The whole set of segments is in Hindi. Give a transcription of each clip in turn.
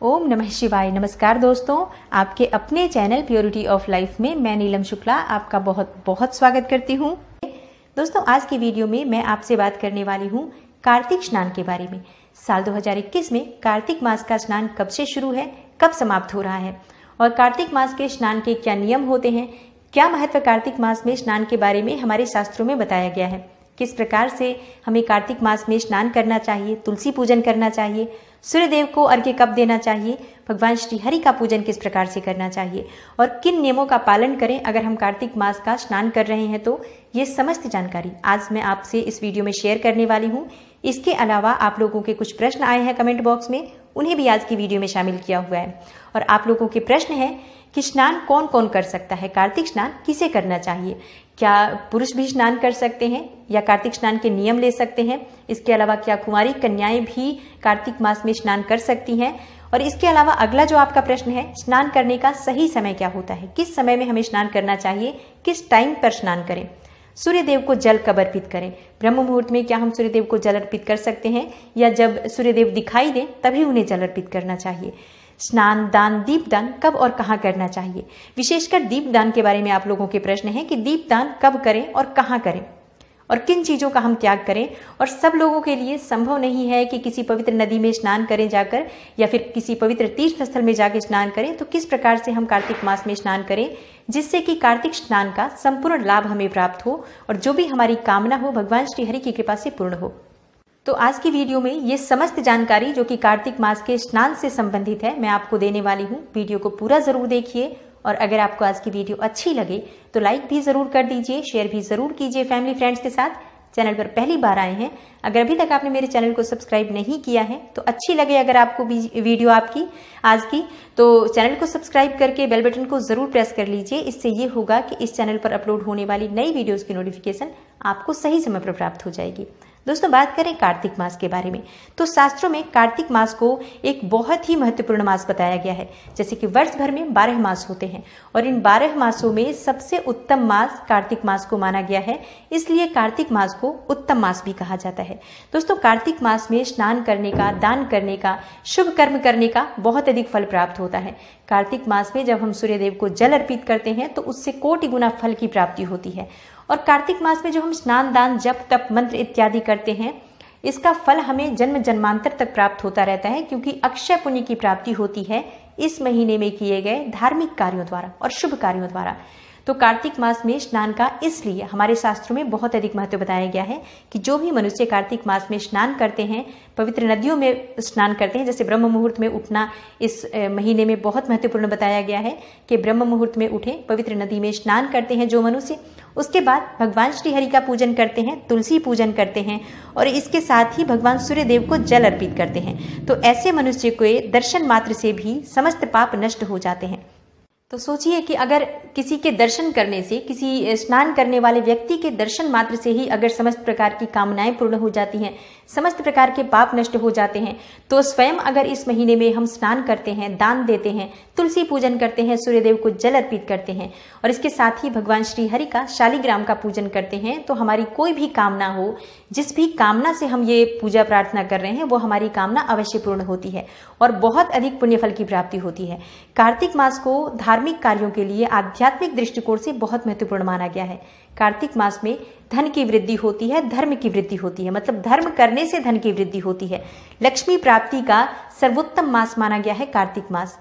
ओम नमः शिवाय। नमस्कार दोस्तों, आपके अपने चैनल प्योरिटी ऑफ लाइफ में मैं नीलम शुक्ला आपका बहुत बहुत स्वागत करती हूँ। दोस्तों, आज की वीडियो में मैं आपसे बात करने वाली हूँ कार्तिक स्नान के बारे में। साल 2021 में कार्तिक मास का स्नान कब से शुरू है, कब समाप्त हो रहा है और कार्तिक मास के स्नान के क्या नियम होते हैं, क्या महत्व कार्तिक मास में स्नान के बारे में हमारे शास्त्रों में बताया गया है, किस प्रकार से हमें कार्तिक मास में स्नान करना चाहिए, तुलसी पूजन करना चाहिए, सूर्य देव को अर्घ्य कब देना चाहिए, भगवान श्री हरि का पूजन किस प्रकार से करना चाहिए और किन नियमों का पालन करें अगर हम कार्तिक मास का स्नान कर रहे हैं। तो ये समस्त जानकारी आज मैं आपसे इस वीडियो में शेयर करने वाली हूँ। इसके अलावा आप लोगों के कुछ प्रश्न आए हैं कमेंट बॉक्स में, उन्हें भी आज की वीडियो में शामिल किया हुआ है। और आप लोगों के प्रश्न है कि स्नान कौन कौन कर सकता है, कार्तिक स्नान किसे करना चाहिए, क्या पुरुष भी स्नान कर सकते हैं या कार्तिक स्नान के नियम ले सकते हैं, इसके अलावा क्या कुंवारी कन्याएं भी कार्तिक मास में स्नान कर सकती हैं। और इसके अलावा अगला जो आपका प्रश्न है, स्नान करने का सही समय क्या होता है, किस समय में हमें स्नान करना चाहिए, किस टाइम पर स्नान करें, सूर्य देव को जल कब अर्पित करें, ब्रह्म मुहूर्त में क्या हम सूर्य देव को जल अर्पित कर सकते हैं या जब सूर्य देव दिखाई दें तभी उन्हें जल अर्पित करना चाहिए, स्नान दान दीपदान कब और कहाँ करना चाहिए। विशेषकर दीपदान के बारे में आप लोगों के प्रश्न है कि दीपदान कब करें और कहाँ करें और किन चीजों का हम त्याग करें। और सब लोगों के लिए संभव नहीं है कि किसी पवित्र नदी में स्नान करें जाकर या फिर किसी पवित्र तीर्थ स्थल में जाकर स्नान करें। तो किस प्रकार से हम कार्तिक मास में स्नान करें जिससे कि कार्तिक स्नान का संपूर्ण लाभ हमें प्राप्त हो और जो भी हमारी कामना हो भगवान श्री हरि की कृपा से पूर्ण हो। तो आज की वीडियो में ये समस्त जानकारी जो कि कार्तिक मास के स्नान से संबंधित है मैं आपको देने वाली हूँ। वीडियो को पूरा जरूर देखिए और अगर आपको आज की वीडियो अच्छी लगे तो लाइक भी जरूर कर दीजिए, शेयर भी जरूर कीजिए फैमिली फ्रेंड्स के साथ। चैनल पर पहली बार आए हैं, अगर अभी तक आपने मेरे चैनल को सब्सक्राइब नहीं किया है तो अच्छी लगे अगर आपको वीडियो आपकी आज की, तो चैनल को सब्सक्राइब करके बेल बटन को जरूर प्रेस कर लीजिए। इससे ये होगा कि इस चैनल पर अपलोड होने वाली नई वीडियोस की नोटिफिकेशन आपको सही समय पर प्राप्त हो जाएगी। दोस्तों, बात करें कार्तिक मास के बारे में तो शास्त्रों में कार्तिक मास को एक बहुत ही महत्वपूर्ण मास बताया गया है। जैसे कि वर्ष भर में 12 मास होते हैं और इन 12 मासों में सबसे उत्तम मास कार्तिक मास को माना गया है, इसलिए कार्तिक मास को उत्तम मास भी कहा जाता है। दोस्तों, कार्तिक मास में स्नान करने का, दान करने का, शुभ कर्म करने का बहुत अधिक फल प्राप्त होता है। कार्तिक मास में जब हम सूर्य देव को जल अर्पित करते हैं तो उससे कोटि गुना फल की प्राप्ति होती है। और कार्तिक मास में जो हम स्नान दान जप तप मंत्र इत्यादि करते हैं इसका फल हमें जन्म जन्मांतर तक प्राप्त होता रहता है, क्योंकि अक्षय पुण्य की प्राप्ति होती है इस महीने में किए गए धार्मिक कार्यों द्वारा और शुभ कार्यों द्वारा। तो कार्तिक मास में स्नान का इसलिए हमारे शास्त्रों में बहुत अधिक महत्व बताया गया है कि जो भी मनुष्य कार्तिक मास में स्नान करते हैं, पवित्र नदियों में स्नान करते हैं, जैसे ब्रह्म मुहूर्त में उठना इस महीने में बहुत महत्वपूर्ण बताया गया है कि ब्रह्म मुहूर्त में उठे, पवित्र नदी में स्नान करते हैं जो मनुष्य, उसके बाद भगवान श्री हरि का पूजन करते हैं, तुलसी पूजन करते हैं और इसके साथ ही भगवान सूर्य देव को जल अर्पित करते हैं, तो ऐसे मनुष्य के दर्शन मात्र से भी समस्त पाप नष्ट हो जाते हैं। तो सोचिए कि अगर किसी के दर्शन करने से, किसी स्नान करने वाले व्यक्ति के दर्शन मात्र से ही अगर समस्त प्रकार की कामनाएं पूर्ण हो जाती हैं, समस्त प्रकार के पाप नष्ट हो जाते हैं, तो स्वयं अगर इस महीने में हम स्नान करते हैं, दान देते हैं, तुलसी पूजन करते हैं, सूर्य देव को जल अर्पित करते हैं और इसके साथ ही भगवान श्री हरि का शालिग्राम का पूजन करते हैं, तो हमारी कोई भी कामना हो, जिस भी कामना से हम ये पूजा प्रार्थना कर रहे हैं वो हमारी कामना अवश्य पूर्ण होती है और बहुत अधिक पुण्य फल की प्राप्ति होती है। कार्तिक मास को धार्मिक कार्यों के लिए आध्यात्मिक दृष्टिकोण से बहुत महत्वपूर्ण माना गया है। कार्तिक मास में धन की वृद्धि होती है, धर्म की वृद्धि होती है, मतलब धर्म करने से धन की वृद्धि होती है। लक्ष्मी प्राप्ति का सर्वोत्तम मास माना गया है कार्तिक मास।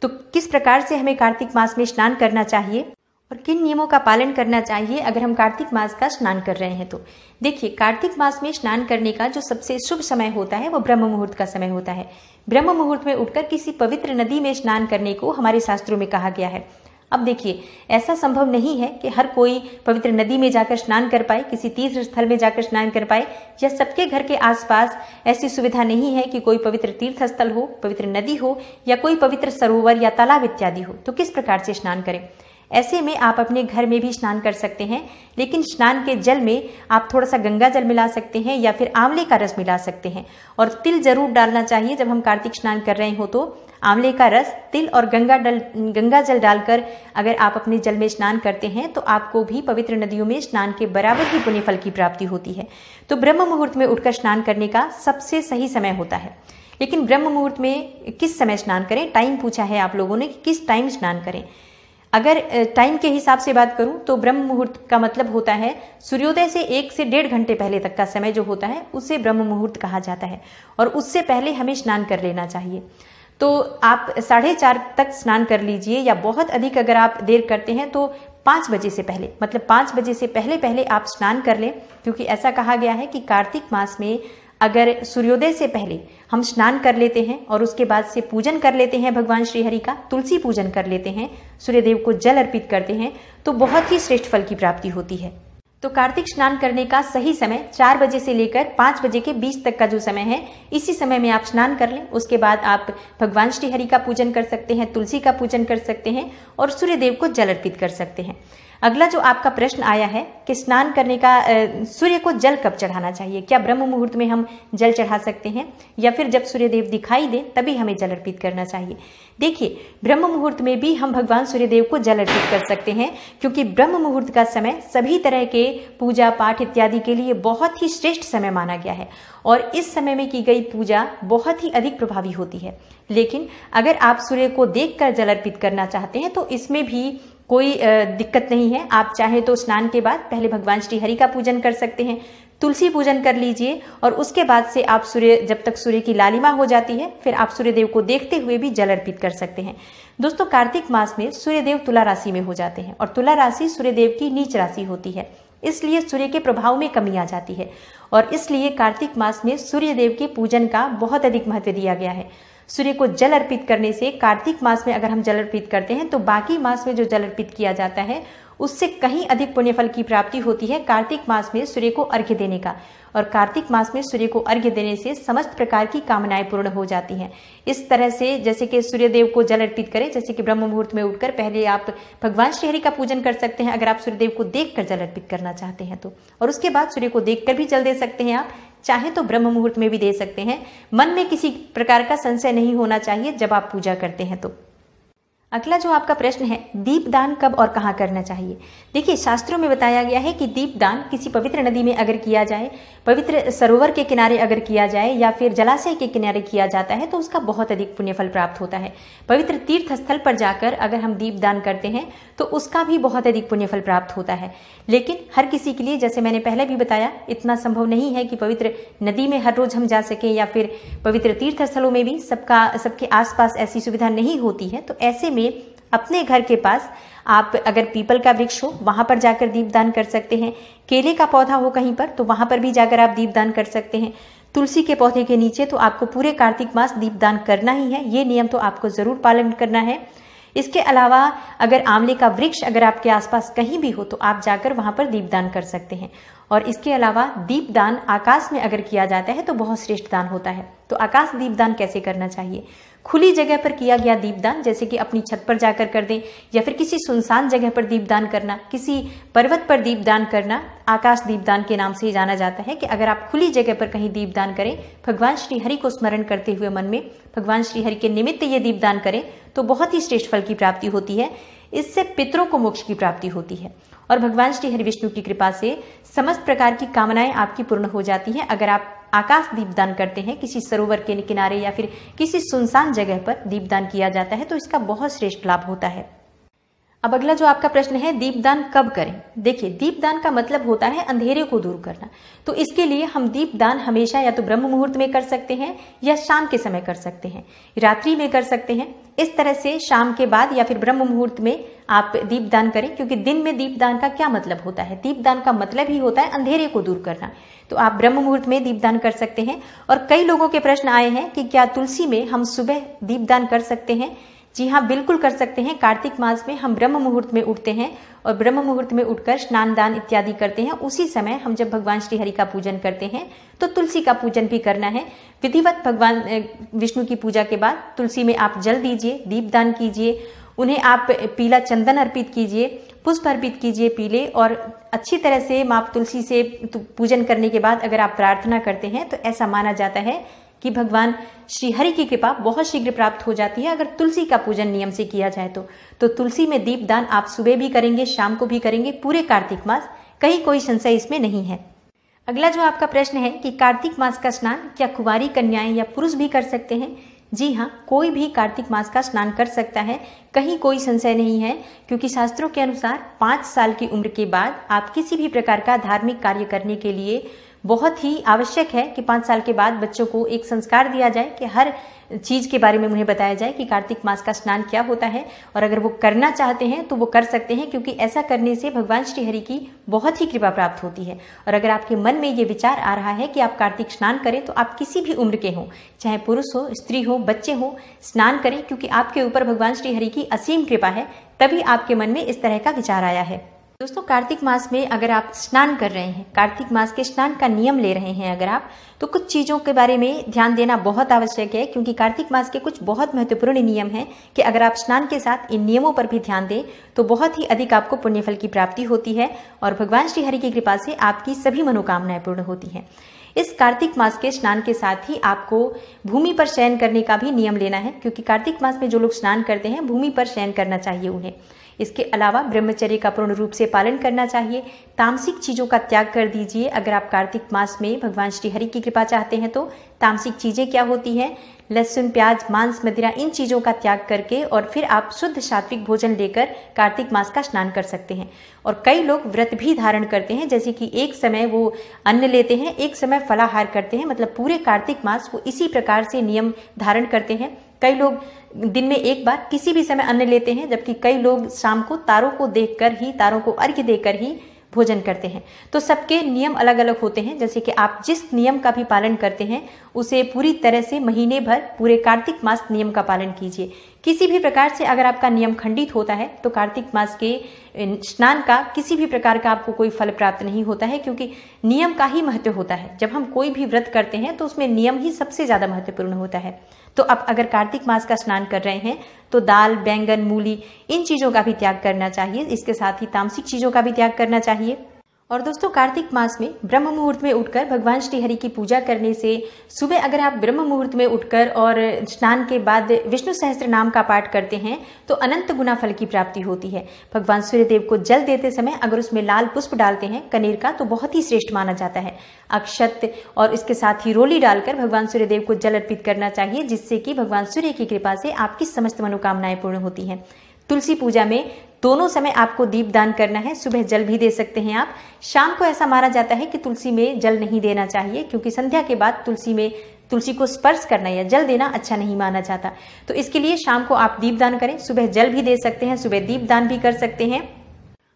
तो किस प्रकार से हमें कार्तिक मास में स्नान करना चाहिए और किन नियमों का पालन करना चाहिए अगर हम कार्तिक मास का स्नान कर रहे हैं। तो देखिए, कार्तिक मास में स्नान करने का जो सबसे शुभ समय होता है वो ब्रह्म मुहूर्त का समय होता है। ब्रह्म मुहूर्त में उठकर किसी पवित्र नदी में स्नान करने को हमारे शास्त्रों में कहा गया है। अब देखिए, ऐसा संभव नहीं है कि हर कोई पवित्र नदी में जाकर स्नान कर पाए, किसी तीर्थ स्थल में जाकर स्नान कर पाए, या सबके घर के आसपास ऐसी सुविधा नहीं है कि कोई पवित्र तीर्थ स्थल हो, पवित्र नदी हो या कोई पवित्र सरोवर या तालाब इत्यादि हो। तो किस प्रकार से स्नान करें? ऐसे में आप अपने घर में भी स्नान कर सकते हैं, लेकिन स्नान के जल में आप थोड़ा सा गंगा जल मिला सकते हैं या फिर आंवले का रस मिला सकते हैं। और तिल जरूर डालना चाहिए जब हम कार्तिक स्नान कर रहे हो, तो आंवले का रस, तिल और गंगा जल डालकर अगर आप अपने जल में स्नान करते हैं तो आपको भी पवित्र नदियों में स्नान के बराबर ही पुण्य फल की प्राप्ति होती है। तो ब्रह्म मुहूर्त में उठकर स्नान करने का सबसे सही समय होता है। लेकिन ब्रह्म मुहूर्त में किस समय स्नान करें, टाइम पूछा है आप लोगों ने कि किस टाइम स्नान करें। अगर टाइम के हिसाब से बात करूं तो ब्रह्म मुहूर्त का मतलब होता है सूर्योदय से 1 से 1.5 घंटे पहले तक का समय जो होता है उसे ब्रह्म मुहूर्त कहा जाता है, और उससे पहले हमें स्नान कर लेना चाहिए। तो आप 4:30 तक स्नान कर लीजिए, या बहुत अधिक अगर आप देर करते हैं तो 5 बजे से पहले, मतलब 5 बजे से पहले पहले आप स्नान कर लें, क्योंकि ऐसा कहा गया है कि कार्तिक मास में अगर सूर्योदय से पहले हम स्नान कर लेते हैं और उसके बाद से पूजन कर लेते हैं भगवान श्री हरि का, तुलसी पूजन कर लेते हैं, सूर्यदेव को जल अर्पित करते हैं, तो बहुत ही श्रेष्ठ फल की प्राप्ति होती है। तो कार्तिक स्नान करने का सही समय 4 बजे से लेकर 5 बजे के बीच तक का जो समय है, इसी समय में आप स्नान कर लें। उसके बाद आप भगवान श्री हरि का पूजन कर सकते हैं, तुलसी का पूजन कर सकते हैं और सूर्यदेव को जल अर्पित कर सकते हैं। अगला जो आपका प्रश्न आया है कि स्नान करने का सूर्य को जल कब चढ़ाना चाहिए, क्या ब्रह्म मुहूर्त में हम जल चढ़ा सकते हैं या फिर जब सूर्यदेव दिखाई दे तभी हमें जल अर्पित करना चाहिए। देखिए, ब्रह्म मुहूर्त में भी हम भगवान सूर्यदेव को जल अर्पित कर सकते हैं, क्योंकि ब्रह्म मुहूर्त का समय सभी तरह के पूजा पाठ इत्यादि के लिए बहुत ही श्रेष्ठ समय माना गया है और इस समय में की गई पूजा बहुत ही अधिक प्रभावी होती है। लेकिन अगर आप सूर्य को देखकर जल अर्पित करना चाहते हैं तो इसमें भी कोई दिक्कत नहीं है। आप चाहे तो स्नान के बाद पहले भगवान श्री हरि का पूजन कर सकते हैं, तुलसी पूजन कर लीजिए और उसके बाद से आप जब तक सूर्य की लालिमा हो जाती है फिर आप सूर्यदेव को देखते हुए भी जल अर्पित कर सकते हैं। दोस्तों, कार्तिक मास में सूर्यदेव तुला राशि में हो जाते हैं और तुला राशि सूर्यदेव की नीच राशि होती है, इसलिए सूर्य के प्रभाव में कमी आ जाती है और इसलिए कार्तिक मास में सूर्यदेव के पूजन का बहुत अधिक महत्व दिया गया है। सूर्य को जल अर्पित करने से, कार्तिक मास में अगर हम जल अर्पित करते हैं तो बाकी मास में जो जल अर्पित किया जाता है उससे कहीं अधिक पुण्यफल की प्राप्ति होती है कार्तिक मास में सूर्य को अर्घ्य देने का। और कार्तिक मास में सूर्य को अर्घ्य देने से समस्त प्रकार की कामनाएं पूर्ण हो जाती हैं। इस तरह से जैसे कि सूर्यदेव को जल अर्पित करें, जैसे कि ब्रह्म मुहूर्त में उठकर पहले आप भगवान श्री हरि का पूजन कर सकते हैं अगर आप सूर्यदेव को देखकर जल अर्पित करना चाहते हैं तो, और उसके बाद सूर्य को देखकर भी जल दे सकते हैं। आप चाहे तो ब्रह्म मुहूर्त में भी दे सकते हैं। मन में किसी प्रकार का संशय नहीं होना चाहिए जब आप पूजा करते हैं तो। अगला जो आपका प्रश्न है, दीपदान कब और कहाँ करना चाहिए। देखिए, शास्त्रों में बताया गया है कि दीपदान किसी पवित्र नदी में अगर किया जाए, पवित्र सरोवर के किनारे अगर किया जाए या फिर जलाशय के किनारे किया जाता है तो उसका बहुत अधिक पुण्यफल प्राप्त होता है। पवित्र तीर्थ स्थल पर जाकर अगर हम दीपदान करते हैं तो उसका भी बहुत अधिक पुण्यफल प्राप्त होता है। लेकिन हर किसी के लिए, जैसे मैंने पहले भी बताया, इतना संभव नहीं है कि पवित्र नदी में हर रोज हम जा सकें या फिर पवित्र तीर्थ स्थलों में भी सबके आसपास ऐसी सुविधा नहीं होती है। तो ऐसे में अपने घर के पास आप अगर पीपल का वृक्ष हो वहां पर जाकर दीपदान कर सकते हैं, केले का पौधा हो कहीं पर तो वहां पर भी जाकर आप दीपदान कर सकते हैं, तुलसी के पौधे के नीचे तो आपको पूरे कार्तिक मास दीपदान करना ही है, ये नियम तो आपको जरूर पालन करना है। इसके अलावा अगर आंवले का वृक्ष अगर आपके आसपास कहीं भी हो तो आप जाकर वहां पर दीपदान कर सकते हैं। और इसके अलावा दीपदान आकाश में अगर किया जाता है तो बहुत श्रेष्ठ दान होता है। तो आकाश दीपदान कैसे करना चाहिए? खुली जगह पर किया गया दीपदान, जैसे कि अपनी छत पर जाकर कर दें या फिर किसी सुनसान जगह पर दीपदान करना, किसी पर्वत पर दीपदान करना आकाश दीपदान के नाम से जाना जाता है। कि अगर आप खुली जगह पर कहीं दीपदान करें, भगवान श्री हरि को स्मरण करते हुए मन में भगवान श्री हरि के निमित्त ये दीपदान करें तो बहुत ही श्रेष्ठ फल की प्राप्ति होती है। इससे पितरों को मोक्ष की प्राप्ति होती है और भगवान श्री हरि विष्णु की कृपा से समस्त प्रकार की कामनाएं आपकी पूर्ण हो जाती हैं। अगर आप आकाश दीपदान करते हैं, किसी सरोवर के किनारे या फिर किसी सुनसान जगह पर दीपदान किया जाता है तो इसका बहुत श्रेष्ठ लाभ होता है। अब अगला जो आपका प्रश्न है, दीपदान कब करें। देखिए, दीपदान का मतलब होता है अंधेरे को दूर करना। तो इसके लिए हम दीपदान हमेशा या तो ब्रह्म मुहूर्त में कर सकते हैं या शाम के समय कर सकते हैं, रात्रि में कर सकते हैं। इस तरह से शाम के बाद या फिर ब्रह्म मुहूर्त में आप दीपदान करें, क्योंकि दिन में दीपदान का क्या मतलब होता है? दीपदान का मतलब ही होता है अंधेरे को दूर करना। तो आप ब्रह्म मुहूर्त में दीपदान कर सकते हैं। और कई लोगों के प्रश्न आए हैं कि क्या तुलसी में हम सुबह दीपदान कर सकते हैं? जी हाँ, बिल्कुल कर सकते हैं। कार्तिक मास में हम ब्रह्म मुहूर्त में उठते हैं और ब्रह्म मुहूर्त में उठकर स्नान दान इत्यादि करते हैं। उसी समय हम जब भगवान श्री हरि का पूजन करते हैं तो तुलसी का पूजन भी करना है। विधिवत भगवान विष्णु की पूजा के बाद तुलसी में आप जल दीजिए, दीपदान कीजिए, उन्हें आप पीला चंदन अर्पित कीजिए, पुष्प अर्पित कीजिए पीले, और अच्छी तरह से माँ तुलसी से पूजन करने के बाद अगर आप प्रार्थना करते हैं तो ऐसा माना जाता है कि भगवान श्री हरि की कृपा बहुत शीघ्र प्राप्त हो जाती है अगर तुलसी का पूजन नियम से किया जाए तो तुलसी में दीपदान आप सुबह भी करेंगे, शाम को भी करेंगे, पूरे कार्तिक मास, कहीं कोई संशय इसमें नहीं है। अगला जो आपका प्रश्न है कि कार्तिक मास का स्नान क्या कुंवारी कन्याएं या पुरुष भी कर सकते हैं? जी हाँ, कोई भी कार्तिक मास का स्नान कर सकता है, कहीं कोई संशय नहीं है, क्योंकि शास्त्रों के अनुसार 5 साल की उम्र के बाद आप किसी भी प्रकार का धार्मिक कार्य करने के लिए बहुत ही आवश्यक है कि 5 साल के बाद बच्चों को एक संस्कार दिया जाए कि हर चीज के बारे में उन्हें बताया जाए कि कार्तिक मास का स्नान क्या होता है, और अगर वो करना चाहते हैं तो वो कर सकते हैं, क्योंकि ऐसा करने से भगवान श्री हरि की बहुत ही कृपा प्राप्त होती है। और अगर आपके मन में ये विचार आ रहा है कि आप कार्तिक स्नान करें, तो आप किसी भी उम्र के हों, चाहे पुरुष हो, स्त्री हो, बच्चे हो, स्नान करें, क्योंकि आपके ऊपर भगवान श्री हरि की असीम कृपा है, तभी आपके मन में इस तरह का विचार आया है। दोस्तों, कार्तिक मास में अगर आप स्नान कर रहे हैं, कार्तिक मास के स्नान का नियम ले रहे हैं अगर आप, तो कुछ चीज़ों के बारे में ध्यान देना बहुत आवश्यक है, क्योंकि कार्तिक मास के कुछ बहुत महत्वपूर्ण नियम हैं कि अगर आप स्नान के साथ इन नियमों पर भी ध्यान दें तो बहुत ही अधिक आपको पुण्यफल की प्राप्ति होती है और भगवान श्री हरि की कृपा से आपकी सभी मनोकामनाएं पूर्ण होती हैं। इस कार्तिक मास के स्नान के साथ ही आपको भूमि पर शयन करने का भी नियम लेना है, क्योंकि कार्तिक मास में जो लोग स्नान करते हैं भूमि पर शयन करना चाहिए उन्हें। इसके अलावा ब्रह्मचर्य का पूर्ण रूप से पालन करना चाहिए। तामसिक चीजों का त्याग कर दीजिए। अगर आप कार्तिक मास में भगवान श्री हरि की कृपा चाहते हैं तो तामसिक चीजें क्या होती हैं? लहसुन, प्याज, मांस, मदिरा, इन चीजों का त्याग करके और फिर आप शुद्ध सात्विक भोजन लेकर कार्तिक मास का स्नान कर सकते हैं। और कई लोग व्रत भी धारण करते हैं, जैसे कि एक समय वो अन्न लेते हैं, एक समय फलाहार करते हैं, मतलब पूरे कार्तिक मास वो इसी प्रकार से नियम धारण करते हैं। कई लोग दिन में एक बार किसी भी समय अन्न लेते हैं, जबकि कई लोग शाम को तारों को देखकर ही, तारों को अर्घ्य देकर ही भोजन करते हैं। तो सबके नियम अलग अलग होते हैं। जैसे कि आप जिस नियम का भी पालन करते हैं उसे पूरी तरह से महीने भर पूरे कार्तिक मास नियम का पालन कीजिए। किसी भी प्रकार से अगर आपका नियम खंडित होता है तो कार्तिक मास के स्नान का किसी भी प्रकार का आपको कोई फल प्राप्त नहीं होता है, क्योंकि नियम का ही महत्व होता है। जब हम कोई भी व्रत करते हैं तो उसमें नियम ही सबसे ज्यादा महत्वपूर्ण होता है। तो अब अगर कार्तिक मास का स्नान कर रहे हैं तो दाल, बैंगन, मूली, इन चीजों का भी त्याग करना चाहिए। इसके साथ ही तामसिक चीजों का भी त्याग करना चाहिए। और दोस्तों, कार्तिक मास में ब्रह्म मुहूर्त में उठकर भगवान श्री हरि की पूजा करने से, सुबह अगर आप ब्रह्म मुहूर्त में उठकर और स्नान के बाद विष्णु सहस्त्र नाम का पाठ करते हैं तो अनंत गुना फल की प्राप्ति होती है। भगवान सूर्यदेव को जल देते समय अगर उसमें लाल पुष्प डालते हैं कनेर का, तो बहुत ही श्रेष्ठ माना जाता है। अक्षत और इसके साथ ही रोली डालकर भगवान सूर्यदेव को जल अर्पित करना चाहिए, जिससे कि भगवान सूर्य की कृपा से आपकी समस्त मनोकामनाएं पूर्ण होती हैं। तुलसी पूजा में दोनों समय आपको दीप दान करना है। सुबह जल भी दे सकते हैं आप। शाम को ऐसा माना जाता है कि तुलसी में जल नहीं देना चाहिए, क्योंकि संध्या के बाद तुलसी को स्पर्श करना या जल देना अच्छा नहीं माना जाता। तो इसके लिए शाम को आप दीप दान करें। सुबह जल भी दे सकते हैं, सुबह दीप दान भी कर सकते हैं।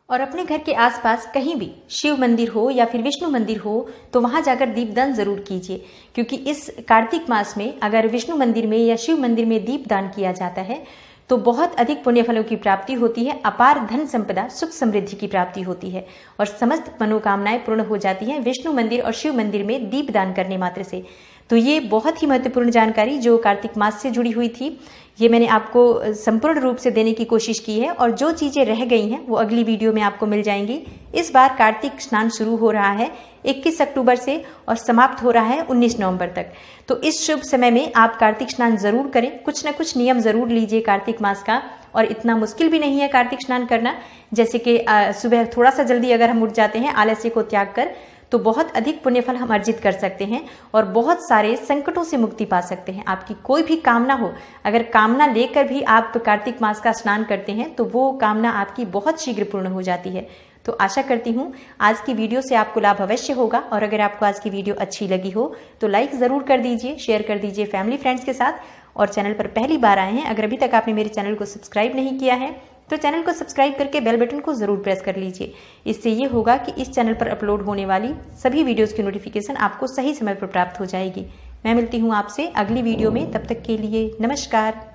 और अपने घर के आसपास कहीं भी शिव मंदिर हो या फिर विष्णु मंदिर हो तो वहां जाकर दीपदान जरूर कीजिए, क्योंकि इस कार्तिक मास में अगर विष्णु मंदिर में या शिव मंदिर में दीपदान किया जाता है तो बहुत अधिक पुण्य फलों की प्राप्ति होती है, अपार धन संपदा, सुख समृद्धि की प्राप्ति होती है और समस्त मनोकामनाएं पूर्ण हो जाती हैं विष्णु मंदिर और शिव मंदिर में दीपदान करने मात्र से। तो ये बहुत ही महत्वपूर्ण जानकारी जो कार्तिक मास से जुड़ी हुई थी, ये मैंने आपको संपूर्ण रूप से देने की कोशिश की है। और जो चीजें रह गई हैं वो अगली वीडियो में आपको मिल जाएंगी। इस बार कार्तिक स्नान शुरू हो रहा है 21 अक्टूबर से और समाप्त हो रहा है 19 नवंबर तक। तो इस शुभ समय में आप कार्तिक स्नान जरूर करें। कुछ न कुछ नियम जरूर लीजिए कार्तिक मास का, और इतना मुश्किल भी नहीं है कार्तिक स्नान करना। जैसे कि सुबह थोड़ा सा जल्दी अगर हम उठ जाते हैं आलस्य को त्याग कर, तो बहुत अधिक पुण्यफल हम अर्जित कर सकते हैं और बहुत सारे संकटों से मुक्ति पा सकते हैं। आपकी कोई भी कामना हो, अगर कामना लेकर भी आप कार्तिक मास का स्नान करते हैं तो वो कामना आपकी बहुत शीघ्र पूर्ण हो जाती है। तो आशा करती हूँ आज की वीडियो से आपको लाभ अवश्य होगा। और अगर आपको आज की वीडियो अच्छी लगी हो तो लाइक जरूर कर दीजिए, शेयर कर दीजिए फैमिली फ्रेंड्स के साथ। और चैनल पर पहली बार आए हैं, अगर अभी तक आपने मेरे चैनल को सब्सक्राइब नहीं किया है तो चैनल को सब्सक्राइब करके बेल बटन को जरूर प्रेस कर लीजिए। इससे ये होगा कि इस चैनल पर अपलोड होने वाली सभी वीडियोस की नोटिफिकेशन आपको सही समय पर प्राप्त हो जाएगी। मैं मिलती हूँ आपसे अगली वीडियो में, तब तक के लिए नमस्कार।